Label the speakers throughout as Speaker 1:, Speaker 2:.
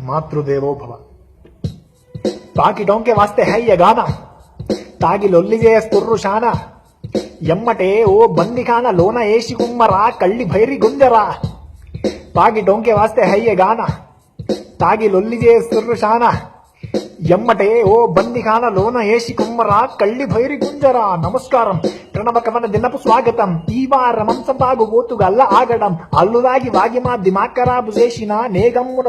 Speaker 1: మాతృదేవో భవ. తాకి డొంకే వాస్తే హై ये गाना తాగి లొల్లి చేస్తుర్రు శానా ఎమ్మటే ఓ బందిఖాన లోన ఏసి కుమ్మరా కళ్ళి భైరి గుంజరా. తాగి డొంకే వాస్తే హై ये गाना తాగి లొల్లి చేస్తుర్రు శానా ఎమ్మటే ఓ బందిఖాన లోన ఏసి కుమ్మరా కళ్ళి భైరి గుంజరా. నమస్కారం, ప్రణవ కవన దినపు స్వాగతం. ఈ వారం మంచం తాగుబోతుగల్ల ఆగడం అల్లుదాగి వాగి మా దిమాకరాబు చేసిన నేగమ్మున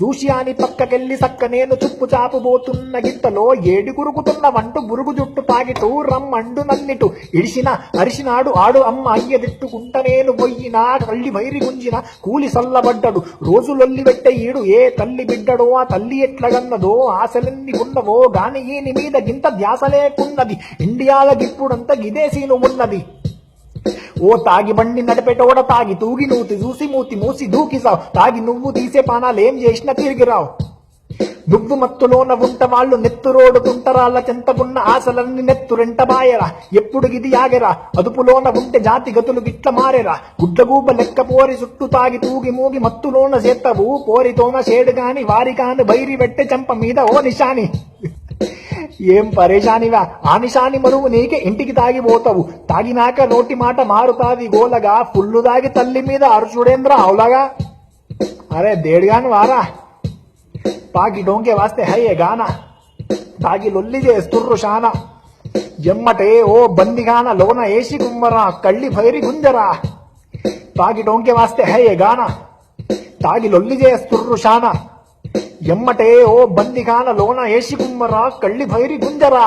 Speaker 1: చూసి అని పక్కకెళ్ళి సక్క నేను చుప్పు చాపుబోతున్న గిత్తలో ఏడి గురుగుతున్న వంటు బురుగు జుట్టు తాగిటూ రమ్మండు నన్నిటు ఇడిసిన అరిసినాడు ఆడు అమ్మ అయ్య తిట్టుకుంట నేను పోయినా కళ్ళి భైరి గుంజిన కూలి సల్లబడ్డడు రోజులొల్లి పెట్టే ఈడు ఏ తల్లి బిడ్డడో ఆ తల్లి ఎట్లగన్నదో ఆశలెన్ని ఉన్నవో గాని ఈని మీద గింత ధ్యాస లేకున్నది. ఇండియాల గిప్పుడంతా గిదేసీను ఉన్నది. ఓ తాగి బండి నడిపేటోడ తాగి తూగి నూతి చూసి మూతి మూసి దూకిసావు. తాగి నువ్వు తీసే పానాలేం చేసినా తిరిగిరావు. నువ్వు మత్తులోన ఉంట వాళ్ళు నెత్తురోడుతుంటరాళ్ళ చెంతకున్న ఆశలన్నీ నెత్తురెంట బాయరా. ఎప్పుడు గిది ఆగెరా అదుపులోన ఉంటే జాతి గతులు గిట్ల మారెరా. గుడ్లగూబ లెక్క పోరి చుట్టూ తాగి తూగి మూగి మత్తులోన చేత్తవు పోరితోన షేడు గాని వారి కాని బైరి పెట్టే చంప మీద ఓ నిశాని. ఏం పరేషానివా ఆ నిశాని మరువు నీకే ఇంటికి తాగిపోతావు. తాగినాక నోటి మాట మారుతాది గోలగా ఫుల్లు తాగి తల్లి మీద అరుచుడేంద్ర అవులగా. అరే దేడుగాని వారా. తాగి డొంకే వాస్తే హై ये गाना తాగి లొల్లి చేస్తుర్రు శానా ఎమ్మటే ఓ బందిగాన లోన ఏసి కుమ్మరా కళ్ళి భైరి గుంజరా. తాగి డొంకే వాస్తే హై ये गाना తాగి లొల్లి చేస్తుర్రు శానా ఎమ్మటే ఓ బందిగాన లోన ఏసి కుమ్మరా కళ్ళి భైరి గుంజరా.